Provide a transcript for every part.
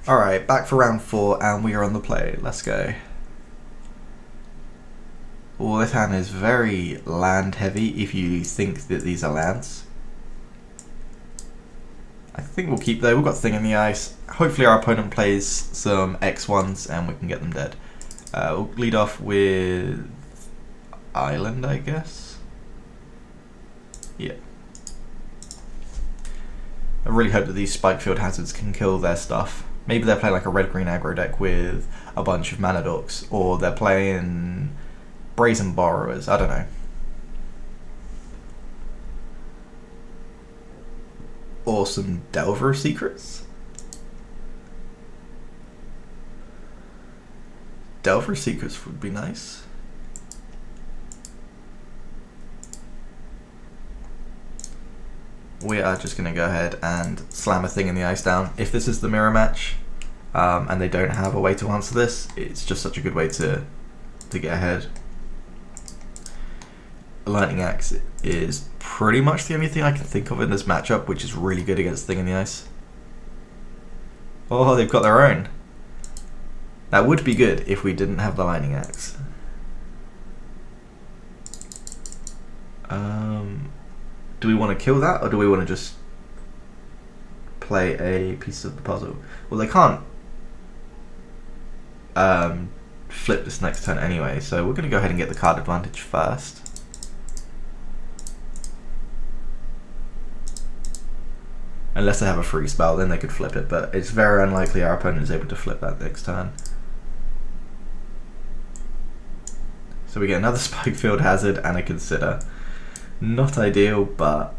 Alright, back for round 4 and we are on the play. Let's go. Oh, this hand is very land heavy if you think that these are lands. I think we'll keep though. We've got Thing in the Ice. Hopefully our opponent plays some X1s and we can get them dead. We'll lead off with Island, I guess. Yeah. I really hope that these Spike Field Hazards can kill their stuff. Maybe they're playing like a red-green aggro deck with a bunch of mana dorks, or they're playing Brazen Borrowers, I don't know. Or some Delver Secrets? Delver Secrets would be nice. We are just going to go ahead and slam a Thing in the Ice down. If this is the mirror match and they don't have a way to answer this, it's just such a good way to get ahead. A Lightning Axe is pretty much the only thing I can think of in this matchup which is really good against Thing in the Ice. Oh, they've got their own. That would be good if we didn't have the Lightning Axe. Do we want to kill that, or do we want to just play a piece of the puzzle? Well, they can't flip this next turn anyway, so we're going to go ahead and get the card advantage first. Unless they have a free spell, then they could flip it, but it's very unlikely our opponent is able to flip that next turn. So we get another Spike Field Hazard and a Consider. Not ideal, but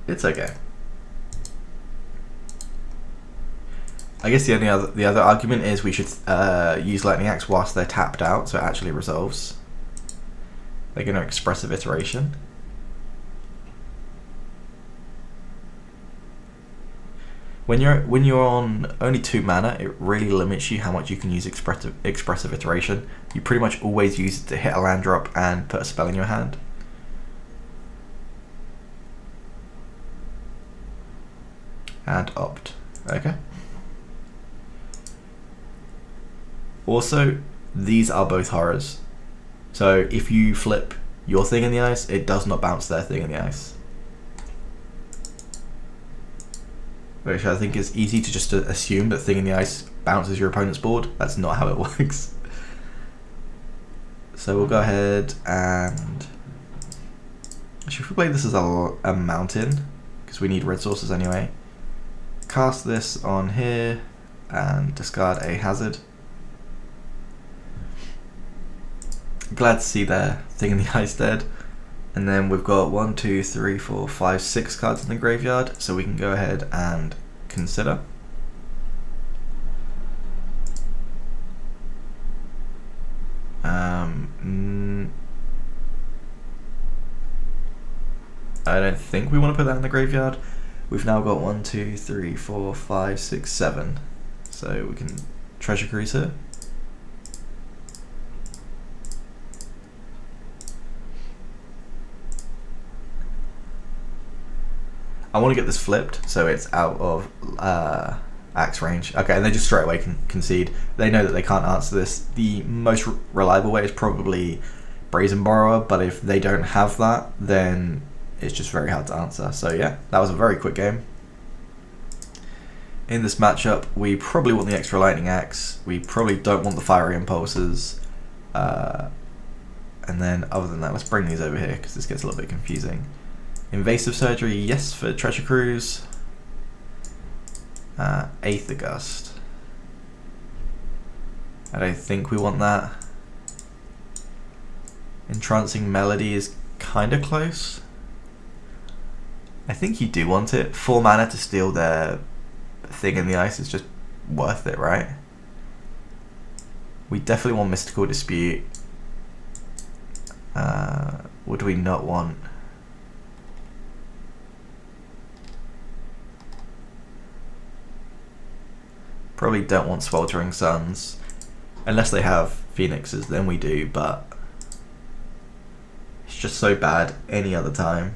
it's okay. I guess the other argument is we should use Lightning Axe whilst they're tapped out, so it actually resolves. They're going to Expressive Iteration. When you're on only 2 mana, it really limits you how much you can use Expressive Iteration. You pretty much always use it to hit a land drop and put a spell in your hand. And opt. Okay. Also, these are both horrors. So if you flip your Thing in the Ice, it does not bounce their Thing in the Ice. Which I think is easy to just assume that Thing in the Ice bounces your opponent's board. That's not how it works. So we'll go ahead and... Actually, if we play this as a mountain, because we need red sources anyway, cast this on here and discard a hazard. Glad to see their Thing in the Ice dead. And then we've got 1, 2, 3, 4, 5, 6 cards in the graveyard, so we can go ahead and consider. I don't think we want to put that in the graveyard. We've now got 1, 2, 3, 4, 5, 6, 7. So we can Treasure Cruise here. I want to get this flipped so it's out of axe range. Okay, and they just straight away can concede. They know that they can't answer this. The most reliable way is probably Brazen Borrower, but if they don't have that, then it's just very hard to answer. So yeah, that was a very quick game. In this matchup, we probably want the extra Lightning Axe. We probably don't want the Fiery Impulses. And then other than that, let's bring these over here because this gets a little bit confusing. Invasive Surgery, yes, for Treasure Cruise. Aether Gust. I don't think we want that. Entrancing Melody is kind of close. I think you do want it. 4 mana to steal their Thing in the Ice is just worth it, right? We definitely want Mystical Dispute. What do we not want? Probably don't want Sweltering Suns. Unless they have Pheonixes, then we do, but it's just so bad any other time.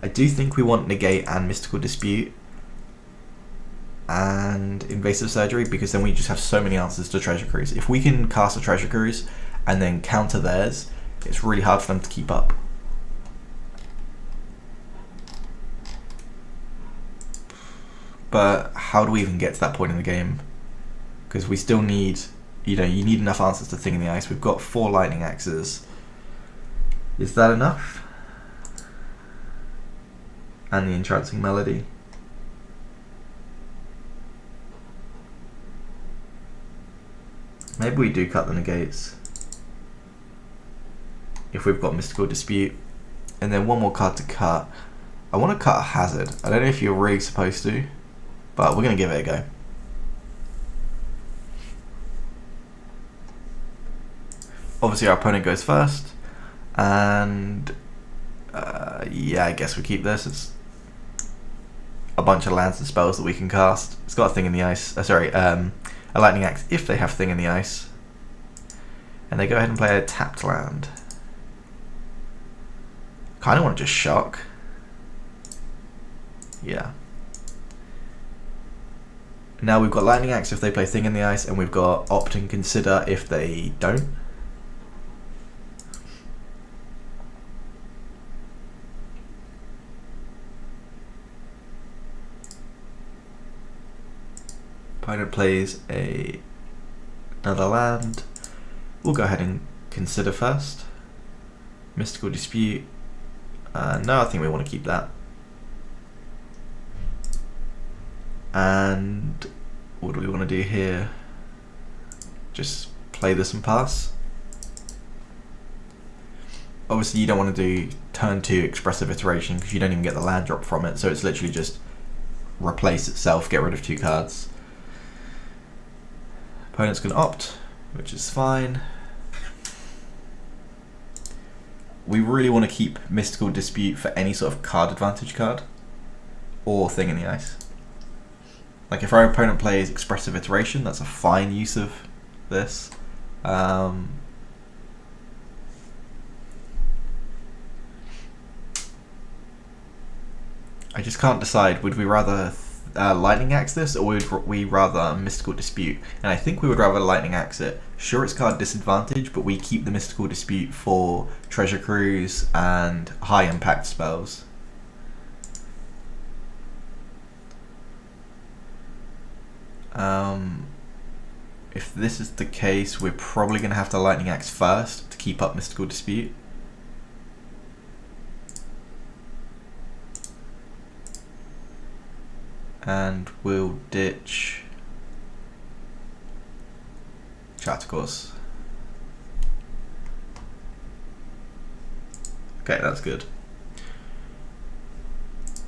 I do think we want Negate and Mystical Dispute and Invasive Surgery, because then we just have so many answers to Treasure Cruise. If we can cast a Treasure Cruise and then counter theirs, it's really hard for them to keep up. But how do we even get to that point in the game? Because we still need, you need enough answers to Thing in the Ice. We've got 4 Lightning Axes. Is that enough? And the Entrancing Melody. Maybe we do cut the negates if we've got Mystical Dispute. And then one more card to cut. I want to cut a Hazard. I don't know if you're really supposed to, but we're going to give it a go. Obviously our opponent goes first, and yeah, I guess we keep this. It's a bunch of lands and spells that we can cast. It's got a Thing in the Ice, a Lightning Axe if they have Thing in the Ice. And they go ahead and play a tapped land. Kind of want to just shock. Yeah. Now we've got Lightning Axe if they play Thing in the Ice, and we've got Opt and Consider if they don't. Opponent plays another land. We'll go ahead and Consider first. Mystical Dispute. No, I think we want to keep that. And what do we want to do here? Just play this and pass. Obviously you don't want to do turn 2 Expressive Iteration because you don't even get the land drop from it, so it's literally just replace itself, get rid of 2 cards. Opponent's going to opt, which is fine. We really want to keep Mystical Dispute for any sort of card advantage card or Thing in the Ice. Like if our opponent plays Expressive Iteration, that's a fine use of this. I just can't decide. Would we rather Lightning Axe this, or would we rather Mystical Dispute? And I think we would rather Lightning Axe it. Sure, it's card disadvantage, but we keep the Mystical Dispute for Treasure Cruise and high impact spells. If this is the case, we're probably going to have to Lightning Axe first to keep up Mystical Dispute. And we'll ditch Chattercourse. Okay, that's good.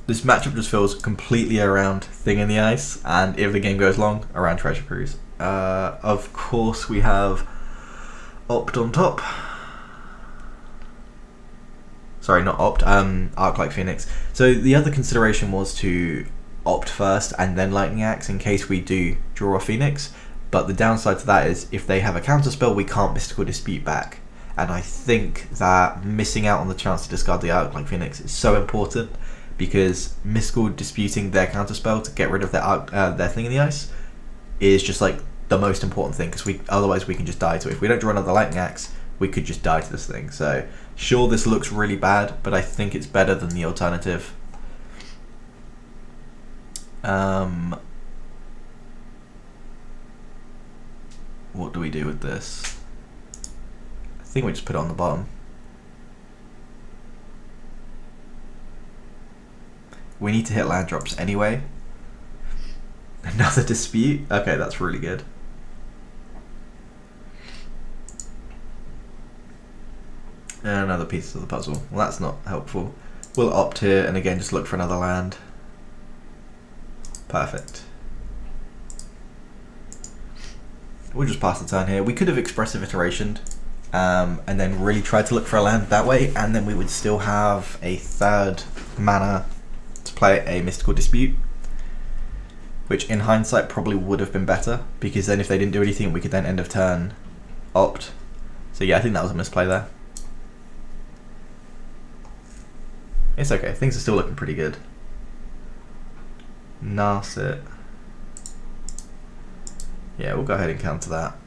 This matchup just feels completely around Thing in the Ice, and if the game goes long, around Treasure Cruise. Of course, we have Opt on top. Sorry, not Opt, Arc like Pheonix. So the other consideration was to Opt first and then Lightning Axe in case we do draw a Pheonix, but the downside to that is if they have a counter spell, we can't Mystical Dispute back, and I think that missing out on the chance to discard the Arc like Pheonix is so important, because Mystical Disputing their counter spell to get rid of their Thing in the Ice is just like the most important thing, because otherwise we can just die to it. If we don't draw another Lightning Axe, we could just die to this thing. So sure, this looks really bad, but I think it's better than the alternative. What do we do with this? I think we just put it on the bottom. We need to hit land drops anyway. Another Dispute? Okay, that's really good. And another piece of the puzzle. Well, that's not helpful. We'll Opt here and again just look for another land. Perfect. We'll just pass the turn here. We could have Expressive Iterationed and then really tried to look for a land that way, and then we would still have a 3rd mana to play a Mystical Dispute, which in hindsight probably would have been better, because then if they didn't do anything, we could then end of turn Opt. So yeah, I think that was a misplay there. It's okay. Things are still looking pretty good. Narset. Yeah, we'll go ahead and counter that.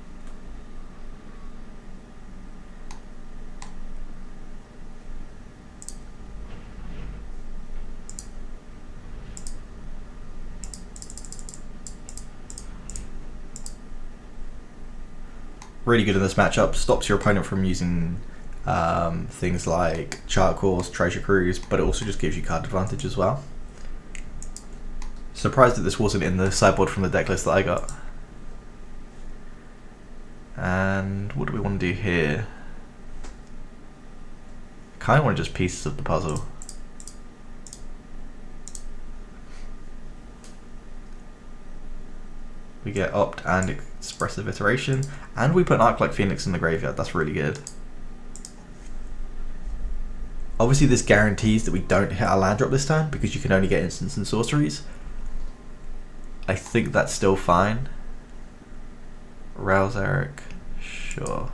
Really good in this matchup. Stops your opponent from using things like Chart Course, Treasure Cruise, but it also just gives you card advantage as well. Surprised that this wasn't in the sideboard from the deck list that I got. And what do we want to do here? Kind of want just pieces of the puzzle. We get Opt and Expressive Iteration, and we put an Arc like Pheonix in the graveyard. That's really good. Obviously this guarantees that we don't hit our land drop this time, because you can only get instants and sorceries. I think that's still fine. Rouse Eric, sure.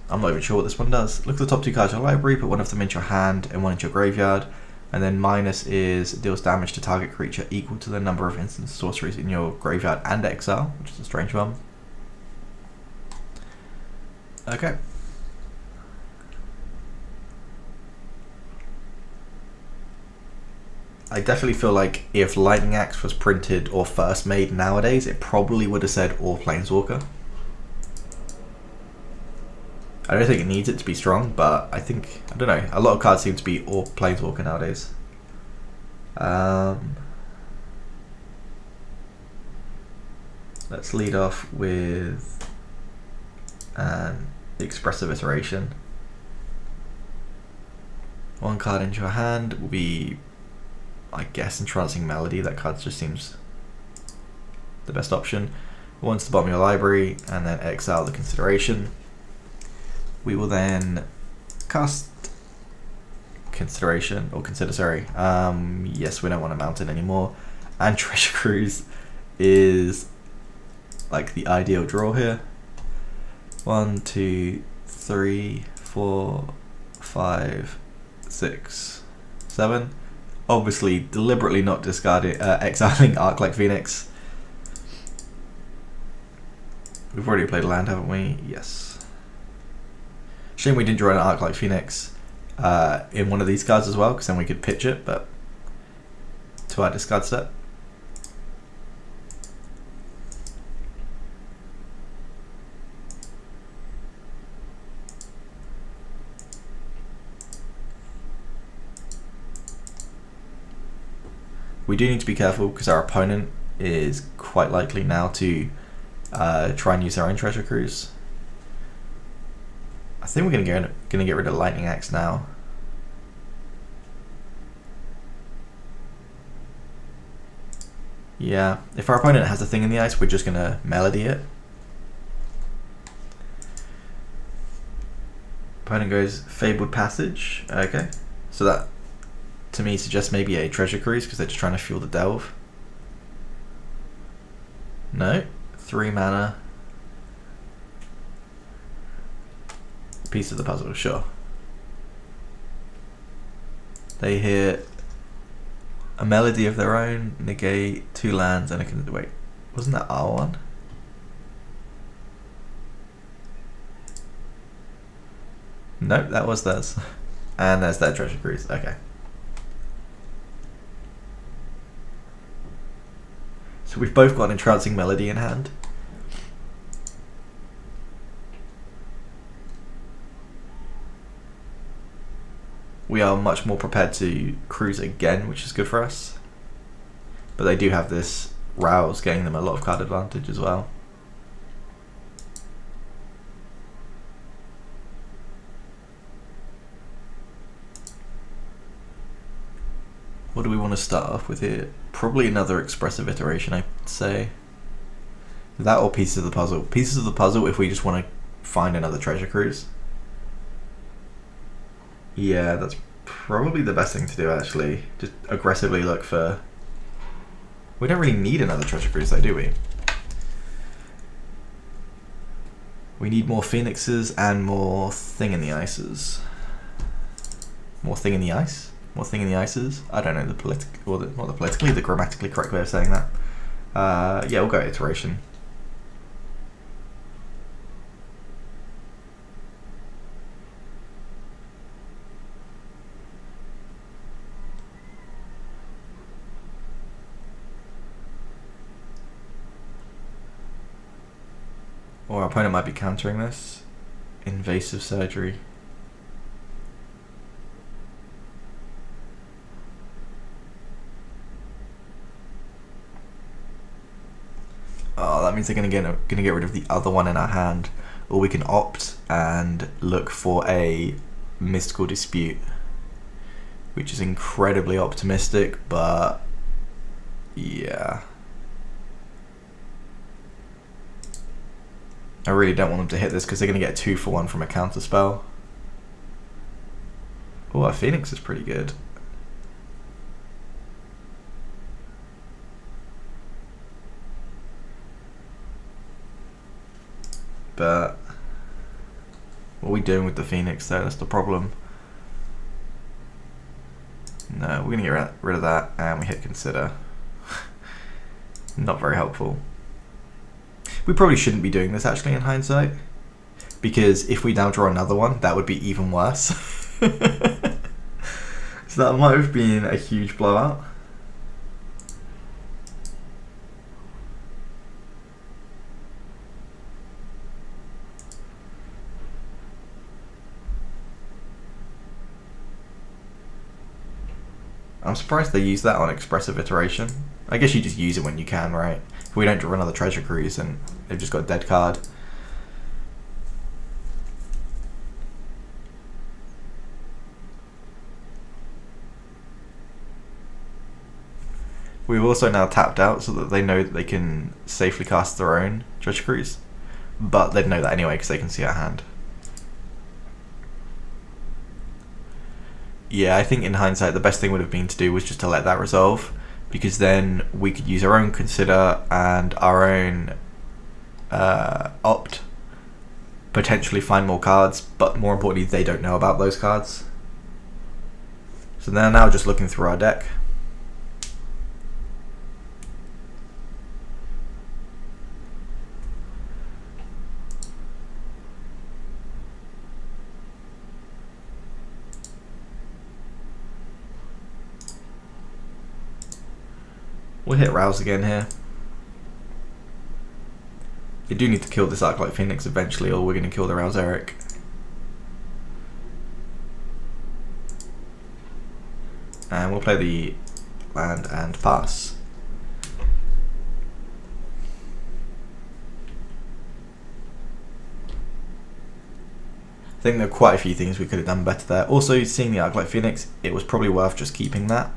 I'm not even sure what this one does. Look at the top 2 cards in your library, put one of them into your hand and one into your graveyard. And then minus is deals damage to target creature equal to the number of instant sorceries in your graveyard and exile, which is a strange one. Okay. I definitely feel like if Lightning Axe was printed or first made nowadays, it probably would have said all Planeswalker. I don't think it needs it to be strong, but I think, I don't know, a lot of cards seem to be all Planeswalker nowadays. Let's lead off with an Expressive Iteration. One card into your hand will be, I guess, Entrancing Melody. That card just seems the best option. One to the bottom of your library, and then exile the Consideration. We will then cast Consideration, or Consider, sorry. Yes, we don't want to mount it anymore. And Treasure Cruise is like the ideal draw here. 1, 2, 3, 4, 5, 6, 7. Obviously, deliberately not discarding, exiling Arc like Pheonix. We've already played a land, haven't we? Yes. Shame we didn't draw an Arc like Pheonix in one of these cards as well, because then we could pitch it, but to our discard set. We do need to be careful because our opponent is quite likely now to try and use their own Treasure Cruise. I think we're gonna get rid of Lightning Axe now. Yeah, if our opponent has a thing in the ice, we're just gonna Melody it. Opponent goes Fabled Passage. Okay, so that to me suggests maybe a Treasure Cruise because they're just trying to fuel the delve. No, 3 mana. Piece of the puzzle, sure. They hit a Melody of their own, negate 2 lands, and I can wait. Wasn't that R1? Nope, that was theirs. And there's their Treasure Cruise. Okay. So we've both got an Entrancing Melody in hand. We are much more prepared to cruise again, which is good for us. But they do have this Rouse, getting them a lot of card advantage as well. What do we want to start off with here? Probably another Expressive Iteration, I'd say. That or Pieces of the Puzzle. Pieces of the Puzzle if we just want to find another Treasure Cruise. Yeah, that's probably the best thing to do, actually. Just aggressively look for... We don't really need another Treasure Cruise, though, do we? We need more Phoenixes and more Thing in the Ices. more thing in the ice. More thing in the ices. I don't know the not the politically, the grammatically correct way of saying that. Yeah, we'll go iteration. Or our opponent might be countering this. Invasive surgery. Oh, that means they're gonna get rid of the other one in our hand, or we can opt and look for a mystical dispute, which is incredibly optimistic, but yeah. I really don't want them to hit this because they're going to get 2 for 1 from a counter spell. Oh, our Pheonix is pretty good. But what are we doing with the Pheonix though? That's the problem. No, we're going to get rid of that and we hit consider. Not very helpful. We probably shouldn't be doing this actually in hindsight, because if we now draw another one, that would be even worse. So that might have been a huge blowout. I'm surprised they use that on expressive iteration. I guess you just use it when you can, right? If we don't draw another treasure cruise, then they've just got a dead card. We've also now tapped out so that they know that they can safely cast their own treasure cruise, but they'd know that anyway because they can see our hand. Yeah, I think in hindsight the best thing would have been to do was just to let that resolve, because then we could use our own consider and our own opt, potentially find more cards, but more importantly they don't know about those cards. So they're now just looking through our deck. We'll hit Rouse again here. You do need to kill this Arclight Pheonix eventually, or we're going to kill the Rouse Eric. And we'll play the land and pass. I think there are quite a few things we could have done better there. Also, seeing the Arclight Pheonix, it was probably worth just keeping that,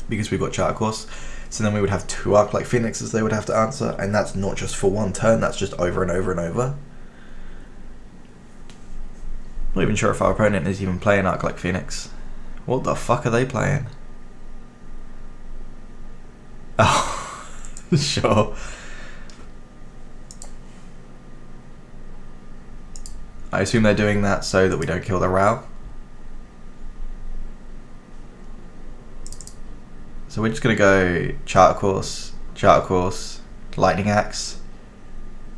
because we've got Charter Course. So then we would have 2 Arclight Pheonixes they would have to answer, and that's not just for one turn, that's just over and over and over. Not even sure if our opponent is even playing Arclight Pheonix. What the fuck are they playing? Oh, sure. I assume they're doing that so that we don't kill the Rao. So we're just going to go Charter Course, Lightning Axe.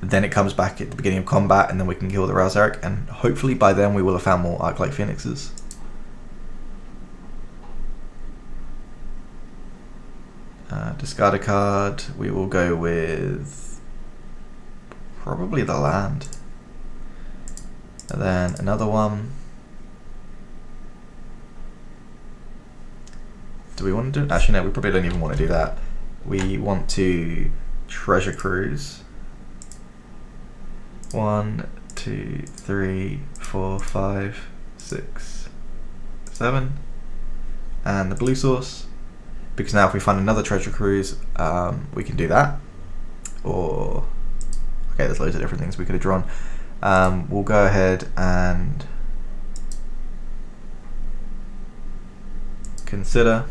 Then it comes back at the beginning of combat, and then we can kill the Rouse Eric, and hopefully by then we will have found more Arclight Pheonixes. Discard a card. We will go with probably the land. And then another one. Do we want to do it? Actually, no, we probably don't even want to do that. We want to Treasure Cruise. 1, 2, 3, 4, 5, 6, 7. And the blue source. Because now if we find another Treasure Cruise, we can do that. Or, okay, there's loads of different things we could have drawn. We'll go ahead and consider.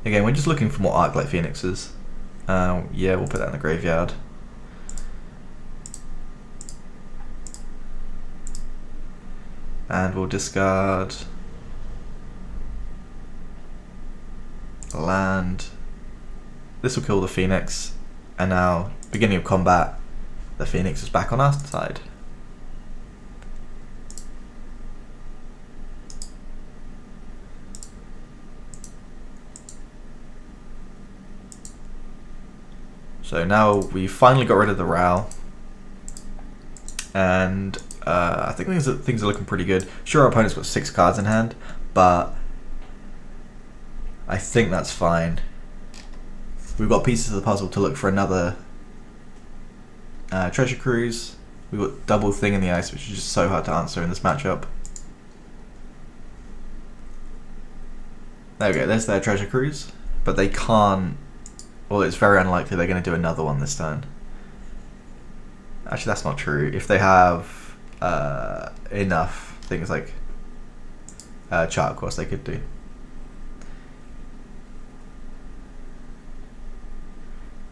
Again, we're just looking for more Arclight Pheonixes. Yeah, we'll put that in the graveyard. And we'll discard land. This will kill the Pheonix, and now, beginning of combat, the Pheonix is back on our side. So now we finally got rid of the Row, and I think things are looking pretty good. Sure, our opponent's got 6 cards in hand, but I think that's fine. We've got pieces of the puzzle to look for another treasure cruise. We've got double Thing in the Ice, which is just so hard to answer in this matchup. There we go, there's their treasure cruise, but they can't. Well, it's very unlikely they're going to do another one this turn. Actually, that's not true. If they have enough things like chart, of course, they could do.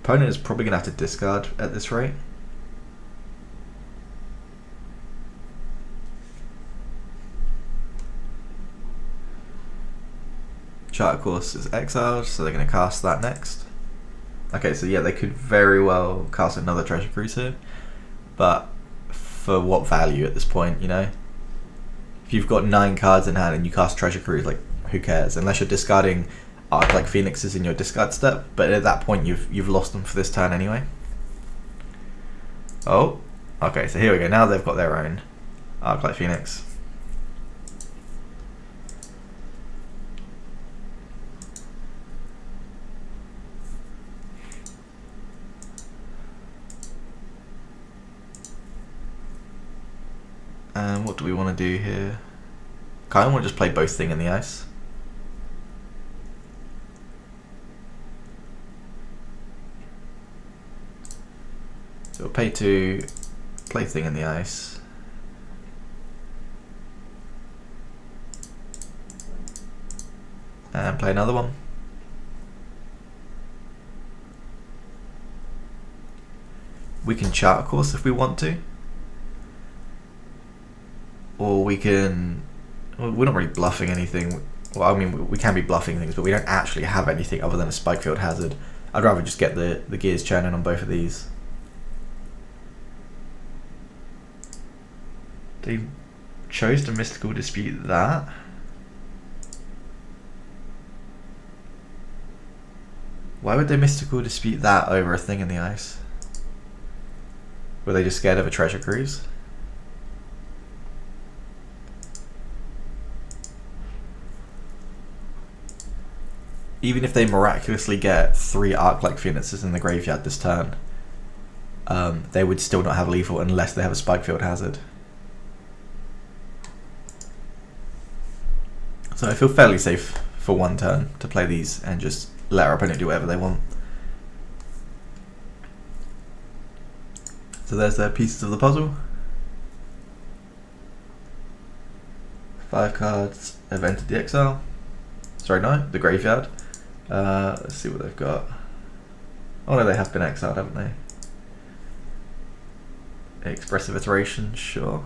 Opponent is probably going to have to discard at this rate. Chart, of course, is exiled, so they're going to cast that next. Okay, so yeah, they could very well cast another treasure cruise here, but for what value at this point, you know? If you've got 9 cards in hand and you cast treasure cruise, like, who cares? Unless you're discarding Arc like Pheonixes in your discard step, but at that point you've lost them for this turn anyway. Oh, okay, so here we go. Now they've got their own Arc like Pheonix. And what do we want to do here? Kind of want to just play both Thing in the Ice. So we'll pay 2, play Thing in the Ice. And play another one. We can chart, of course, if we want to. Or we can, well, we're not really bluffing anything. Well, I mean, we can be bluffing things, but we don't actually have anything other than a Spikefield Hazard. I'd rather just get the gears churning on both of these. They chose to Mystical Dispute that. Why would they Mystical Dispute that over a Thing in the Ice? Were they just scared of a treasure cruise? Even if they miraculously get 3 Arc-like Phoenixes in the graveyard this turn, they would still not have lethal unless they have a Spikefield Hazard. So I feel fairly safe for one turn to play these and just let our opponent do whatever they want. So there's their pieces of the puzzle. 5 cards have entered the exile. Sorry, no, the graveyard. Let's see what they've got. Oh no, they have been exiled, haven't they? Expressive Iteration, sure.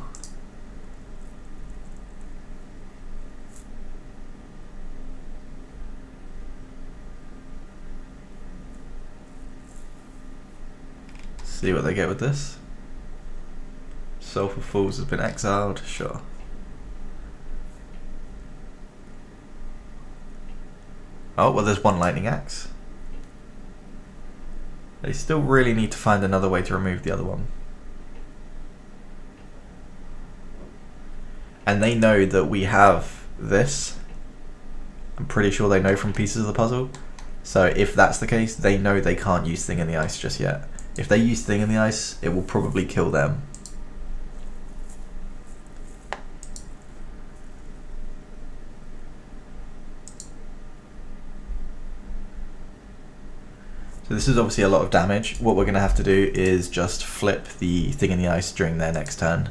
See what they get with this. Sulphur Falls has been exiled, sure. Oh, well, there's one Lightning Axe. They still really need to find another way to remove the other one. And they know that we have this. I'm pretty sure they know from pieces of the puzzle. So if that's the case, they know they can't use Thing in the Ice just yet. If they use Thing in the Ice, it will probably kill them. So this is obviously a lot of damage. What we're going to have to do is just flip the Thing in the Ice during their next turn.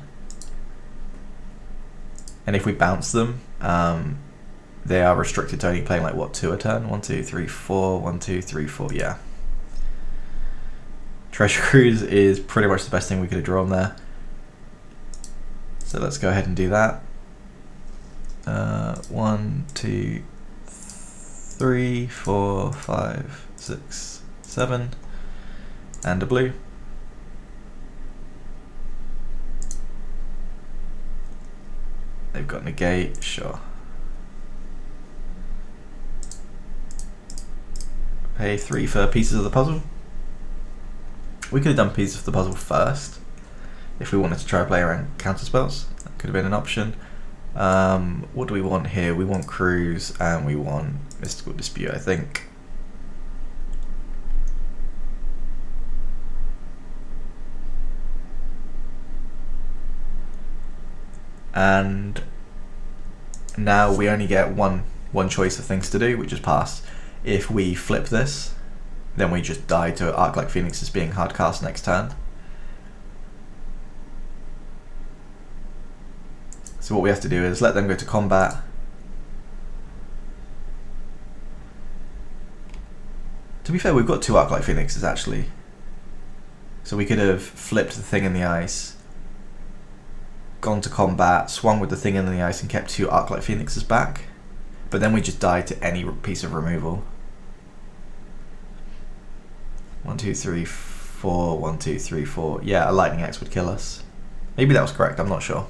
And if we bounce them, they are restricted to only playing like what, 2 a turn? 1, 2, 3, 4, 1, 2, 3, 4, yeah. Treasure Cruise is pretty much the best thing we could have drawn there. So let's go ahead and do that. 1, 2, 3, 4, 5, 6, 7, and a blue. They've got negate, sure. Pay 3 for pieces of the puzzle. We could have done pieces of the puzzle first if we wanted to try to play around counter spells. That could have been an option. What do we want here? We want Cruise and we want Mystical Dispute, I think. And now we only get one choice of things to do, which is pass. If we flip this, then we just die to Arc like Pheonix as being hard cast next turn. So what we have to do is let them go to combat. To be fair, we've got 2 Arc like Pheonixes actually. So we could have flipped the thing in the ice, gone to combat, swung with the thing in the ice and kept 2 Arc like Pheonixes back. But then we just die to any piece of removal. 1, 2, 3, 4, 1, 2, 3, 4. Yeah, a Lightning Axe would kill us. Maybe that was correct, I'm not sure.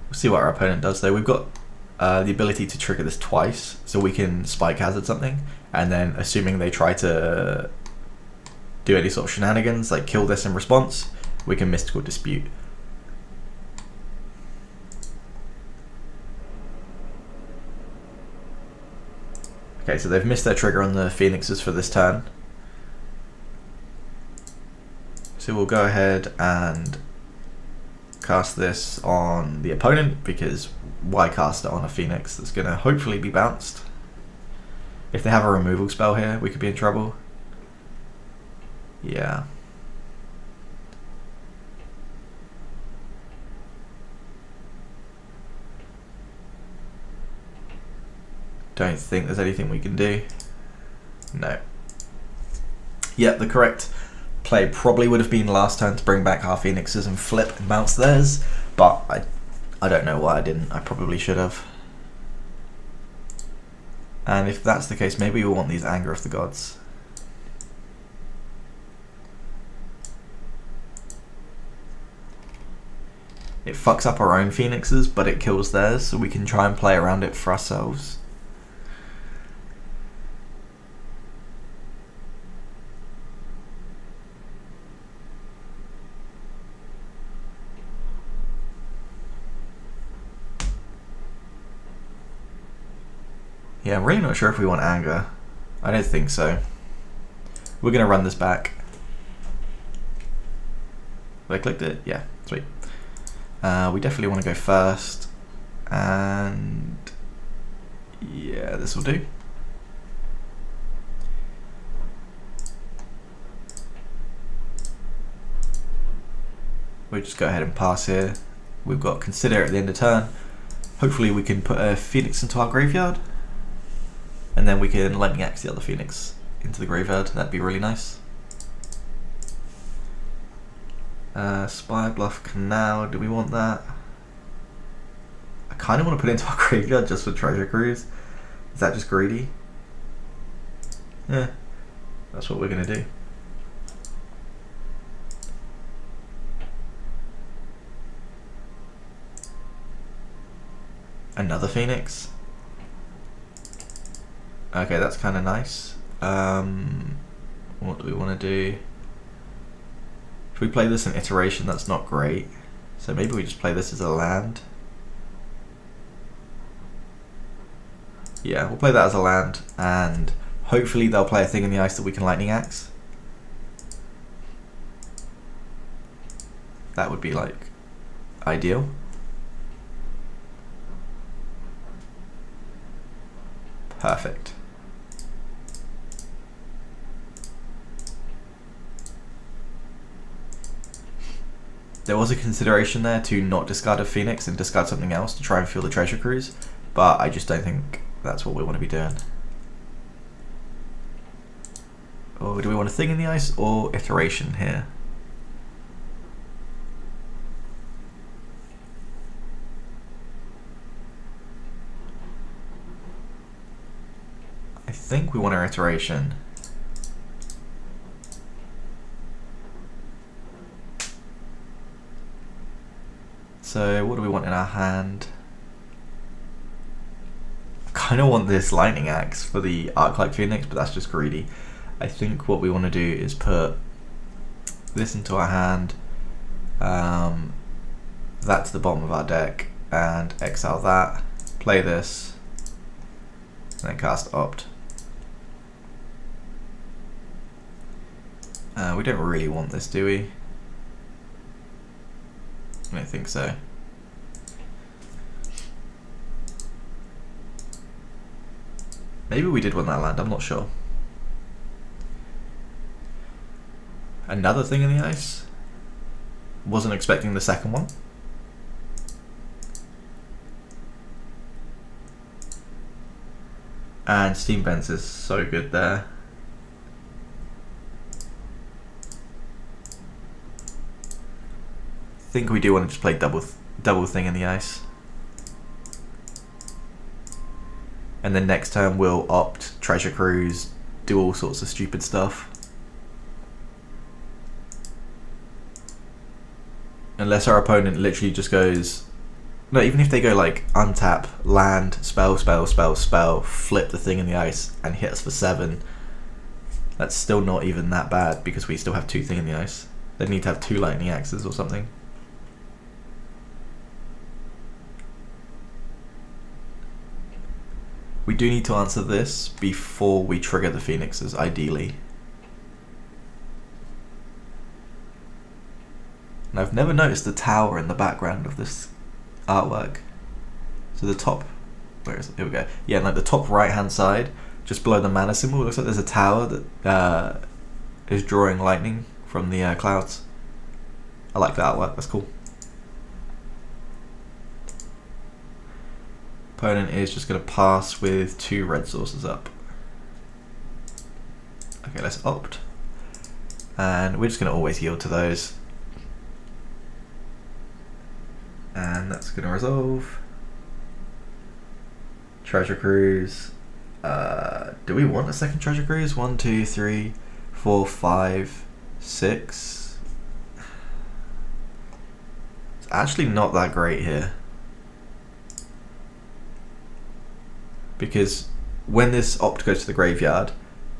We'll see what our opponent does though. We've got the ability to trigger this twice, so we can Spike Hazard something, and then assuming they try to do any sort of shenanigans, like kill this in response, we can Mystical Dispute. Okay, so they've missed their trigger on the Phoenixes for this turn. So we'll go ahead and cast this on the opponent, because why cast it on a Phoenix that's going to hopefully be bounced? If they have a removal spell here, we could be in trouble. Yeah. Don't think there's anything we can do. No. Yep, the correct play probably would have been last turn to bring back our Phoenixes and flip and bounce theirs, but I don't know why I didn't. I probably should have. And if that's the case, maybe we want these Anger of the Gods. It fucks up our own Phoenixes, but it kills theirs, so we can try and play around it for ourselves. Yeah, I'm really not sure if we want Anger. I don't think so. We're going to run this back. Have I clicked it? Yeah, sweet. We definitely want to go first, and yeah, this will do. We'll just go ahead and pass here. We've got Consider at the end of turn. Hopefully we can put a Phoenix into our graveyard, and then we can Lightning Axe the other Phoenix into the graveyard. That'd be really nice. Spire Bluff Canal, do we want that? I kind of want to put it into our graveyard just for Treasure Cruise. Is that just greedy? Yeah, that's what we're going to do. Another Phoenix? Okay, that's kind of nice. What do we want to do? If we play this in Iteration, that's not great. So maybe we just play this as a land. Yeah, we'll play that as a land, and hopefully they'll play a thing in the ice that we can Lightning Axe. That would be like ideal. Perfect. There was a consideration there to not discard a Phoenix and discard something else to try and fill the Treasure Cruise, but I just don't think that's what we want to be doing. Or do we want a thing in the ice or iteration here? I think we want our iteration. So what do we want in our hand? I kind of want this lightning axe for the arc-like Pheonix, but that's just greedy. I think what we want to do is put this into our hand, that to the bottom of our deck, and exile that, play this, and then cast Opt. We don't really want this, do we? I don't think so. Maybe we did want that land, I'm not sure. Another thing in the ice. Wasn't expecting the second one. And Steam Vents is so good there. I think we do want to just play double thing in the ice. And then next turn we'll opt, treasure cruise, do all sorts of stupid stuff. Unless our opponent literally just goes, no, even if they go like untap, land, spell, spell, spell, spell, flip the thing in the ice and hit us for 7, that's still not even that bad because we still have 2 thing in the ice. They'd need to have 2 lightning axes or something. We do need to answer this before we trigger the Pheonixes, ideally. And I've never noticed the tower in the background of this artwork. So the top, where is it? Here we go. Yeah, like the top right hand side, just below the mana symbol, it looks like there's a tower that is drawing lightning from the clouds. I like the artwork, that's cool. Opponent is just going to pass with 2 red sources up. Okay, let's opt. And we're just going to always yield to those. And that's going to resolve. Treasure cruise. Do we want a second treasure cruise? 1, 2, 3, 4, 5, 6. It's actually not that great here. Because when this opt goes to the graveyard,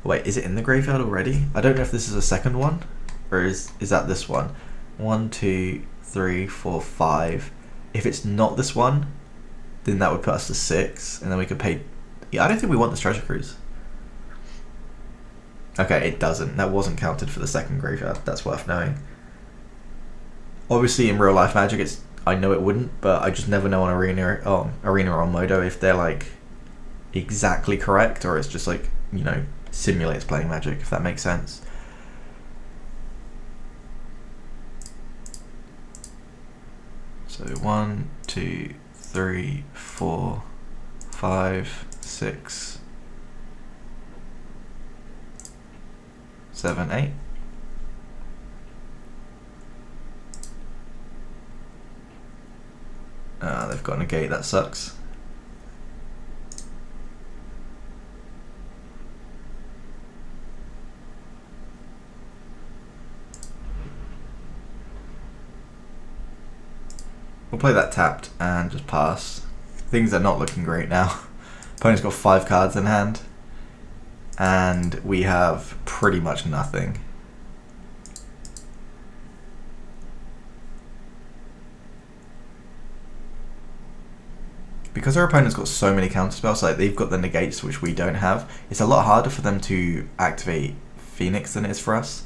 wait, is it in the graveyard already? I don't know if this is a second one, or is that this one? 1, 2, 3, 4, 5. If it's not this one, then that would put us to 6, and then we could pay. Yeah, I don't think we want this treasure cruise. Okay, it doesn't. That wasn't counted for the second graveyard. That's worth knowing. Obviously, in real life Magic, I know it wouldn't, but I just never know on Arena or on Modo if they're like exactly correct, or it's just like, you know, simulates playing Magic, if that makes sense. So 1, 2, 3, 4, 5, 6, 7, 8. They've got a negate, that sucks. We'll play that tapped and just pass. Things are not looking great now. Opponent's got 5 cards in hand, and we have pretty much nothing. Because our opponent's got so many counter spells, like they've got the negates which we don't have, it's a lot harder for them to activate Pheonix than it is for us.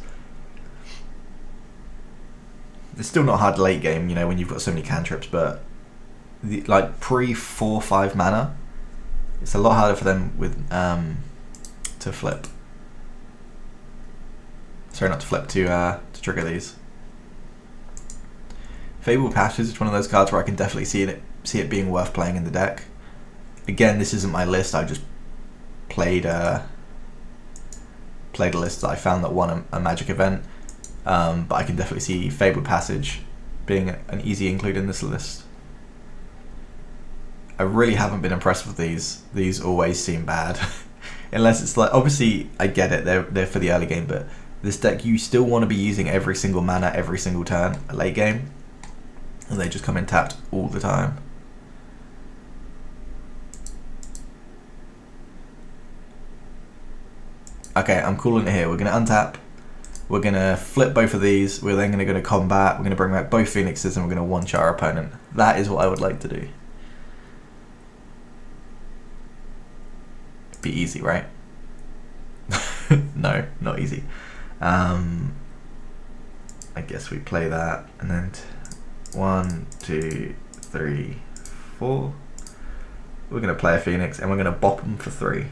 It's still not hard late game, you know, when you've got so many cantrips, but like pre 4-5 mana, it's a lot harder for them with to flip. Sorry, not to flip, to trigger these. Fabled Passage is one of those cards where I can definitely see it being worth playing in the deck. Again, this isn't my list. I just played a list that I found that won a magic event. But I can definitely see Fabled Passage being an easy include in this list. I really haven't been impressed with these. These always seem bad. Unless it's like, obviously I get it, they're for the early game, but this deck you still want to be using every single mana every single turn late game, and they just come in tapped all the time. Okay, I'm calling it here. We're going to untap. We're going to flip both of these. We're then going to go to combat. We're going to bring back both Phoenixes and we're going to one-shot our opponent. That is what I would like to do. Be easy, right? No, not easy. I guess we play that and then 1, 2, 3, 4. We're going to play a Pheonix and we're going to bop them for 3.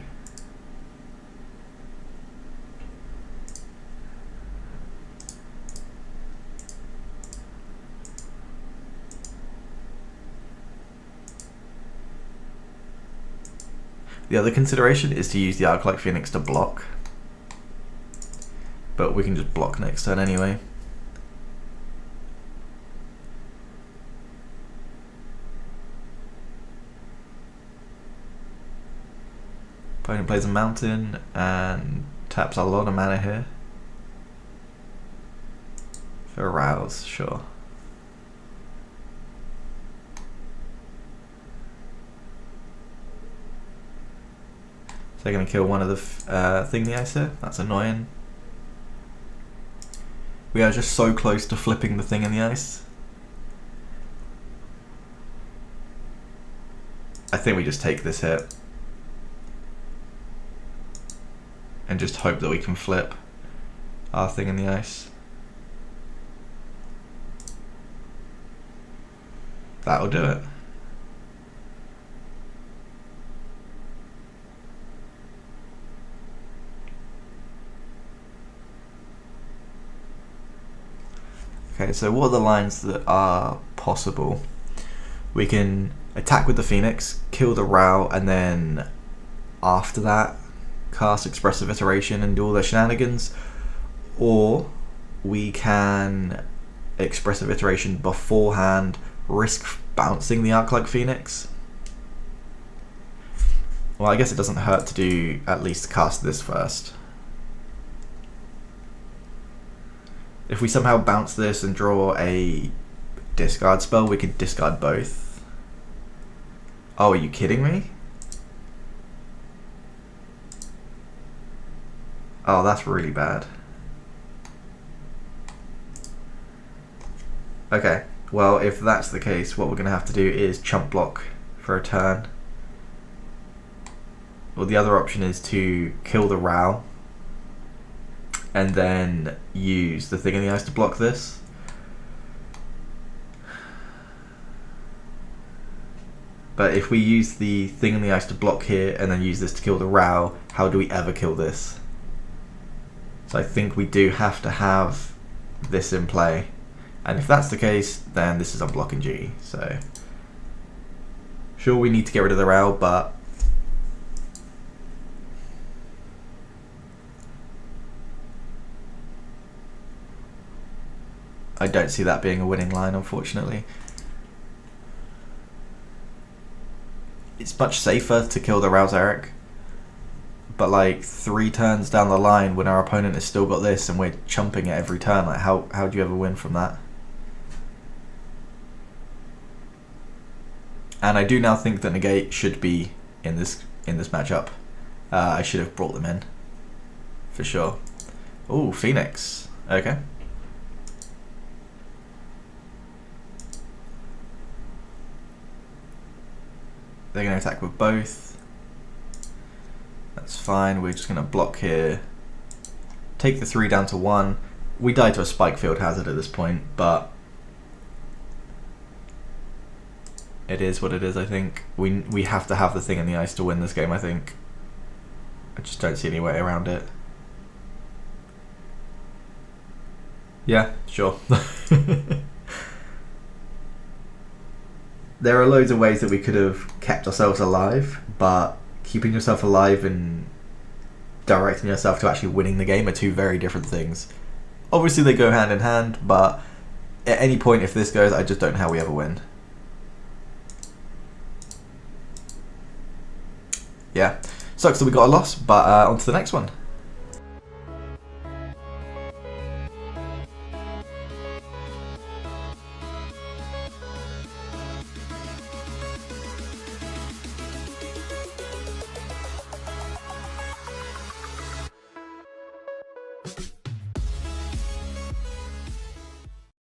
The other consideration is to use the Arc-like Pheonix to block, but we can just block next turn anyway. Opponent plays a mountain and taps a lot of mana here. For Arouse, sure. So they're going to kill one of the thing the ice here. That's annoying. We are just so close to flipping the thing in the ice. I think we just take this hit and just hope that we can flip our thing in the ice. That'll do it. Okay, so what are the lines that are possible? We can attack with the Pheonix, kill the Rao, and then after that cast Expressive Iteration and do all their shenanigans, or we can Expressive Iteration beforehand, risk bouncing the Arc-like Pheonix. Well, I guess it doesn't hurt to do at least cast this first. If we somehow bounce this and draw a discard spell, we could discard both. Oh, are you kidding me? Oh, that's really bad. Okay, well, if that's the case, what we're going to have to do is chump block for a turn. Well, the other option is to kill the Rao and then use the thing in the ice to block this. But if we use the thing in the ice to block here and then use this to kill the Rao, how do we ever kill this? So I think we do have to have this in play. And if that's the case, then this is unblocking G. So sure, we need to get rid of the Rao, but I don't see that being a winning line, unfortunately. It's much safer to kill the Rouse Eric, but like 3 turns down the line when our opponent has still got this and we're chumping it every turn, like how do you ever win from that? And I do now think that Negate should be in this matchup. I should have brought them in, for sure. Ooh, Pheonix. Okay. They're going to attack with both. That's fine. We're just going to block here. Take the 3 down to 1. We die to a Spike Field Hazard at this point, but it is what it is, I think. We have to have the thing in the ice to win this game, I think. I just don't see any way around it. Yeah, sure. there are loads of ways that we could have kept ourselves alive, but keeping yourself alive and directing yourself to actually winning the game are two very different things. Obviously they go hand in hand, but at any point if this goes, I just don't know how we ever win. Yeah, sucks that we got a loss, but on to the next one.